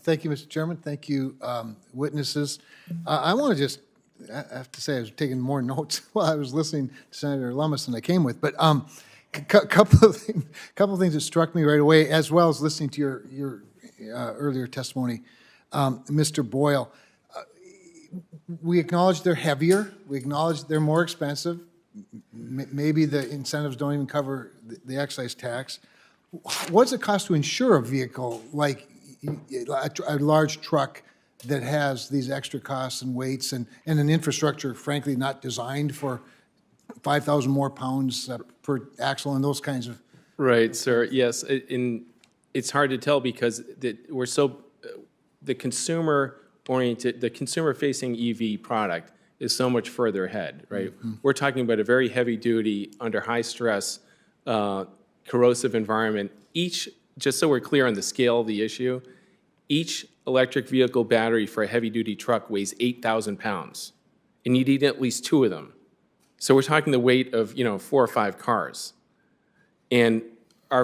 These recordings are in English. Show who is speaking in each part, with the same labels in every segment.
Speaker 1: Thank you, Mr. Chairman. Thank you, witnesses. I want to just, I have to say, I was taking more notes while I was listening to Senator Lummis than I came with, but couple of things that struck me right away, as well as listening to your earlier testimony, Mr. Boyle. We acknowledge they're heavier. We acknowledge they're more expensive. Maybe the incentives don't even cover the excise tax. What's it cost to insure a vehicle like a large truck that has these extra costs and weights and an infrastructure, frankly, not designed for 5,000 more pounds per axle and those kinds of?
Speaker 2: Right, sir. Yes, it's hard to tell because we're so the consumer-oriented, the consumer-facing EV product is so much further ahead, right? Mm-hmm. We're talking about a very heavy-duty, under high-stress, corrosive environment. Just so we're clear on the scale of the issue, each electric vehicle battery for a heavy-duty truck weighs 8,000 pounds, and you need at least 2 of them. So we're talking the weight of 4 or 5 cars. And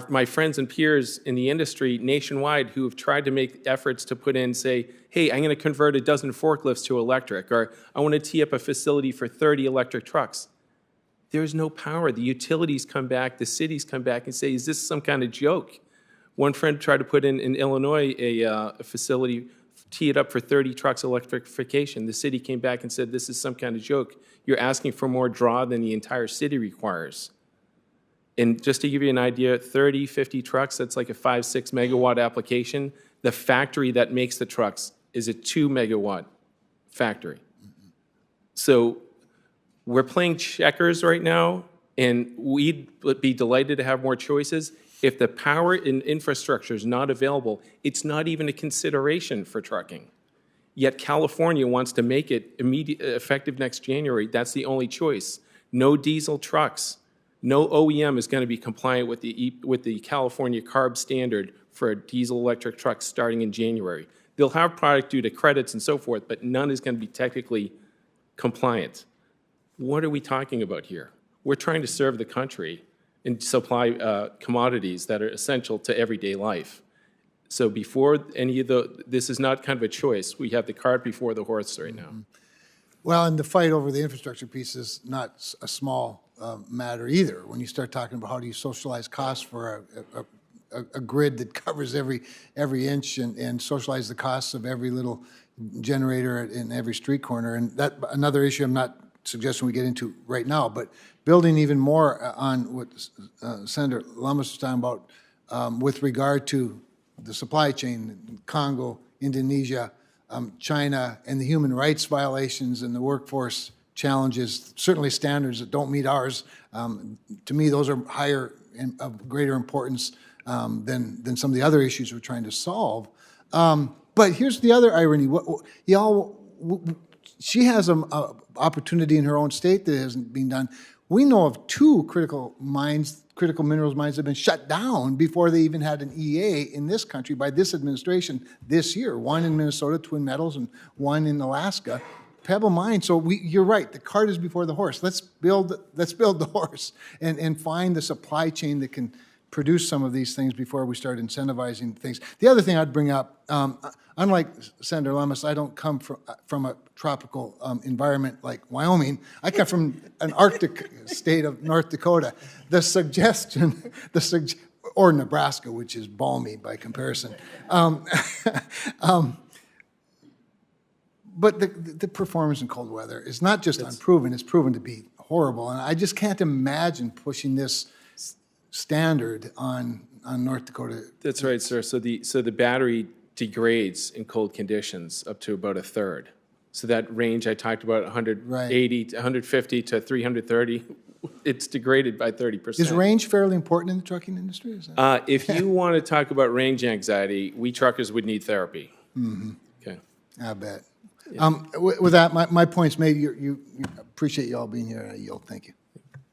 Speaker 2: my friends and peers in the industry nationwide who have tried to make efforts to put in, say, hey, I'm going to convert a dozen forklifts to electric, or I want to tee up a facility for 30 electric trucks. There's no power. The utilities come back, the cities come back and say, is this some kind of joke? One friend tried to put in Illinois a facility, tee it up for 30 trucks electrification. The city came back and said, this is some kind of joke. You're asking for more draw than the entire city requires. And just to give you an idea, 30, 50 trucks, that's like a 5-6 megawatt application. The factory that makes the trucks is a 2 megawatt factory. Mm-hmm. So we're playing checkers right now, and we'd be delighted to have more choices. If the power and infrastructure is not available, it's not even a consideration for trucking. Yet California wants to make it effective next January. That's the only choice. No diesel trucks. No OEM is going to be compliant with the California CARB standard for diesel electric trucks starting in January. They'll have product due to credits and so forth, but none is going to be technically compliant. What are we talking about here? We're trying to serve the country and supply commodities that are essential to everyday life. So before any of this is not kind of a choice. We have the cart before the horse right now.
Speaker 1: Well, and the fight over the infrastructure piece is not a small matter either. When you start talking about how do you socialize costs for a grid that covers every inch and socialize the costs of every little generator in every street corner. And that another issue I'm not suggesting we get into right now, but building even more on what Senator Lummis was talking about with regard to the supply chain, Congo, Indonesia, China, and the human rights violations and the workforce challenges, certainly standards that don't meet ours. To me, those are higher and of greater importance than some of the other issues we're trying to solve. But here's the other irony. She has an opportunity in her own state that hasn't been done. We know of 2 critical minerals mines that have been shut down before they even had an EA in this country by this administration this year. One in Minnesota, Twin Metals, and one in Alaska, Pebble Mine. So you're right, the cart is before the horse. Let's build the horse and find the supply chain that can produce some of these things before we start incentivizing things. The other thing I'd bring up, unlike Senator Lummis, I don't come from a tropical environment like Wyoming. I come from an Arctic state of North Dakota. The suggestion, or Nebraska, which is balmy by comparison. But the performance in cold weather is not just unproven, it's proven to be horrible. And I just can't imagine pushing this standard on North Dakota.
Speaker 2: That's right, sir. So the battery degrades in cold conditions up to about 1/3. So that range I talked about, 180 to 150 to 330, it's degraded by 30%.
Speaker 1: Is range fairly important in the trucking industry?
Speaker 2: If you want to talk about range anxiety, we truckers would need therapy. Mm-hmm. Okay.
Speaker 1: I bet. Yeah. With that, my point's made. You appreciate you all being here. I yield. Thank you.